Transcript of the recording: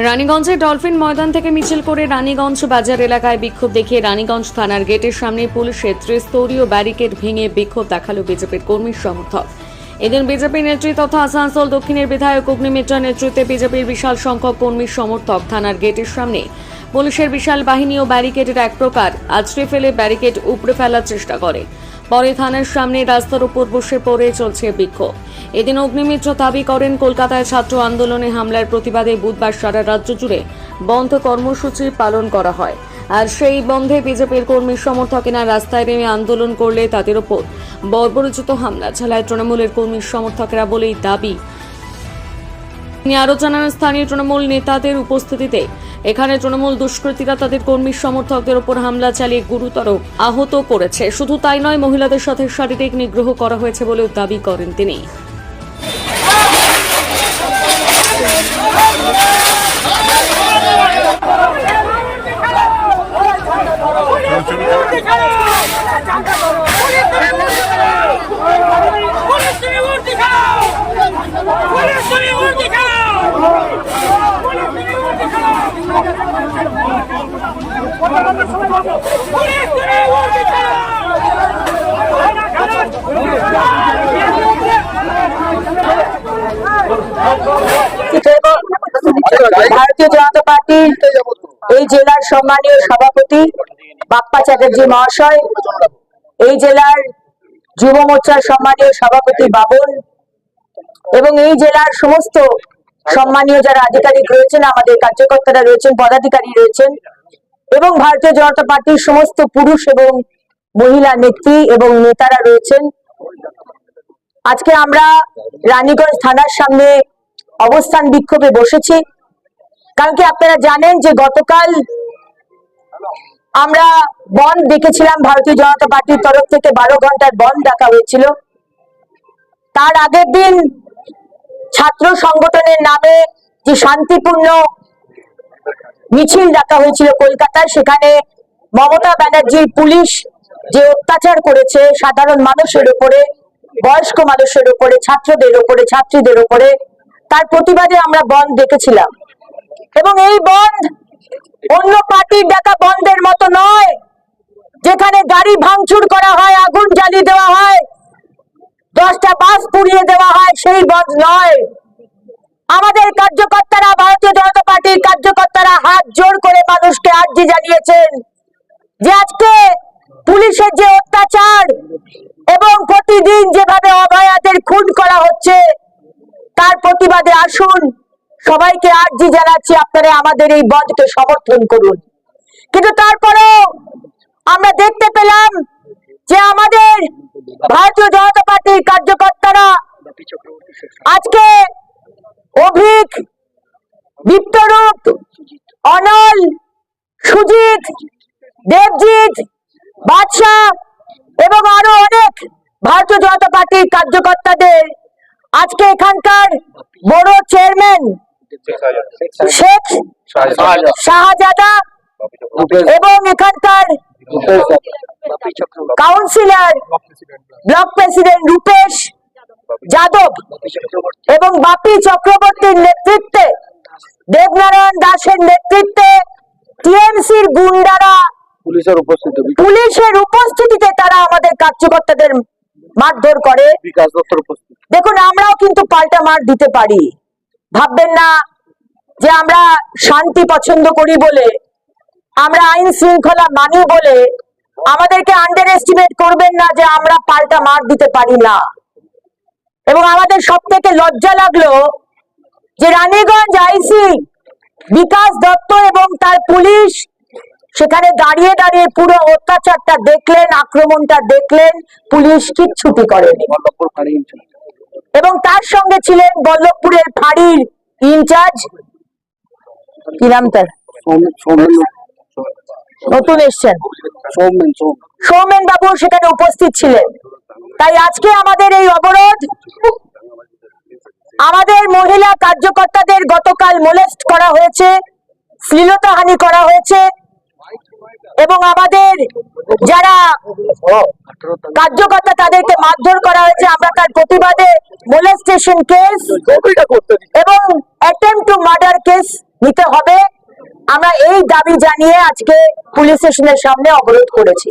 রানীগঞ্জের dolphin ময়দান থেকে মিছিল করে রানীগঞ্জ বাজার এলাকায় বিক্ষোভ দেখিয়ে রানীগঞ্জ থানার গেটের সামনে পুলিশের ত্রিস্তরীয় ব্যারিকেড ভেঙে বিক্ষোভ দেখালো বিজেপির কর্মী সমর্থক। এদিন বিজেপি নেত্রী তথা আসানসোল দক্ষিণের বিধায়ক অগ্নি মিত্রের নেতৃত্বে বিজেপির বিশাল সংখ্যক কর্মী সমর্থক থানার গেটের সামনে পুলিশের বিশাল বাহিনী ও ব্যারিকেডের এক প্রকার আছড়ে ফেলে ব্যারিকেড উপড়ে ফেলার চেষ্টা করে। পরে থানার সামনে রাস্তার উপর বসে পড়ে চলছে বিক্ষোভ। এদিন অগ্নিমিত্র দাবি করেন, কলকাতায় ছাত্র আন্দোলনে হামলার প্রতিবাদে বুধবার সারা রাজ্য জুড়ে বন্ধ কর্মসূচি পালন করা হয়। আর সেই বন্ধে বিজেপির কর্মী সমর্থকেরা রাস্তায় নেমে আন্দোলন করলে তাদের ওপর বর্বরোচিত হামলা চালায় তৃণমূলের কর্মী সমর্থকেরা বলেই দাবি। তিনি আরও জানান, স্থানীয় তৃণমূল নেতাদের উপস্থিতিতে এখানে তৃণমূল দুষ্কৃতীরা তাদের কর্মী সমর্থকদের উপর হামলা চালিয়ে গুরুতর আহত করেছে। শুধু তাই নয়, মহিলাদের সাথে শারীরিক নিগ্রহ করা হয়েছে বলেও দাবি করেন তিনি। ভারতীয় জনতা পার্টির এই জেলার সম্মানীয় সভাপতি বাপ্পা চ্যাটার্জি মহাশয়, এই জেলার যুব মোর্চার সম্মানীয় সভাপতি বাবুল এবং এই জেলার সমস্ত সম্মানীয় যারা আধিকারিক রয়েছেন, আমাদের কার্যকর্তারা রয়েছেন, পদাধিকারী রয়েছেন এবং ভারতীয় জনতা পার্টির সমস্ত পুরুষ এবং মহিলা নেত্রী এবং নেতারা রয়েছেন। আজকে আমরা রানীগঞ্জ থানার সামনে অবস্থান বিক্ষোভে বসেছি। কারণ কি আপনারা জানেন যে গতকাল আমরা বন্ধ দেখেছিলাম, ভারতীয় জনতা পার্টির তরফ থেকে 12 ঘন্টার বন্ধ ডাকা হয়েছিল। তার আগের দিন ছাত্র সংগঠনের নামে যে শান্তিপূর্ণ মিছিল ডাকা হয়েছিল কলকাতায়, সেখানে মমতা ব্যানার্জির পুলিশ যে অত্যাচার করেছে সাধারণ মানুষের উপরে, বয়স্ক মানুষের উপরে, ছাত্রদের উপরে, ছাত্রীদের উপরে, তার প্রতিবাদে আমরা বন্ধ দেখেছিলাম। এবং এই বন্ধ অন্য পার্টির ডাকা বন্ধের মতো নয়, যেখানে গাড়ি ভাঙচুর করা হয়, আগুন জ্বালিয়ে দেওয়া হয়, 10টা বাস পুড়িয়ে দেওয়া হয়, সেই বন্ধ নয়। আমাদের কার্যকর্তারা, ভারতীয় জনতা পার্টির কার্যকর্তারা হাত জোড় করে মানুষকে আর্জি জানিয়েছেন যে আজকে পুলিশের যে অত্যাচার এবং প্রতিদিন যেভাবে অভয়াদের খুন করা হচ্ছে, তার প্রতিবাদে আসুন। সবাইকে আর্জি জানাচ্ছি, আপনারা আমাদের এই বন্ধকে সমর্থন করুন। কিন্তু তারপরেও আমরা দেখতে পেলাম যে আমাদের ভারতীয় জনতা পার্টির কার্যকর্তারা আজকে অভিক, বিপ্তরূপ, অনল, সুজিত, দেবজিৎ, বাদশাহ এবং আরো অনেক ভারতীয় জনতা পার্টির কার্যকর্তাদের আজকে এখানকার বড় চেয়ারম্যান শেখ শাহজাদা এবং এখানকার councillor block president Rupesh Yadav এবং বাপি চক্রবর্তীর নেতৃত্বে, দেবনারায়ণ দাসের নেতৃত্বে টিএমসির গুন্ডারা পুলিশের উপস্থিতিতে তারা আমাদের কার্যকর্তাদের মারধর করে। দেখুন, আমরাও কিন্তু পাল্টা মার দিতে পারি। ভাববেন না যে আমরা শান্তি পছন্দ করি বলে, আমরা আইন শৃঙ্খলা মানি বলে আমাদেরকে আন্ডার এস্টিমেট করবেন না যে আমরা পাল্টা মার দিতে পারি না। এবং আমাদের সব থেকে লজ্জা লাগলো যে রানীগঞ্জ আইসি বিকাশ দত্ত এবং তার পুলিশ সেখানে দাঁড়িয়ে দাঁড়িয়ে পুরো অত্যাচারটা দেখলেন, আক্রমণটা দেখলেন, পুলিশ কিচ্ছুটি করেনি। এবং তার সঙ্গে ছিলেন বল্লভপুরের ফাঁড়ির ইনচার্জ, কি নাম তার, নতুন এসছেন সৌমেন বাবু সেখানে উপস্থিত ছিলেন। তাই আজকে আমাদের এই অবরোধ, আমাদের মহিলা কার্যকর্তাদের গতকাল মোলেস্ট করা হয়েছে, শ্লীলতাহানি করা হয়েছে এবং আমাদের যারা কার্যকর্তা তাদেরকে মারধর করা হয়েছে। আমরা তার প্রতিবাদে মোলেস্টেশন কেস এবং অ্যাটেম্পট টু মার্ডার কেস নিতে হবে। আমরা এই দাবি জানিয়ে আজকে পুলিশ স্টেশনের সামনে অবরোধ করেছি।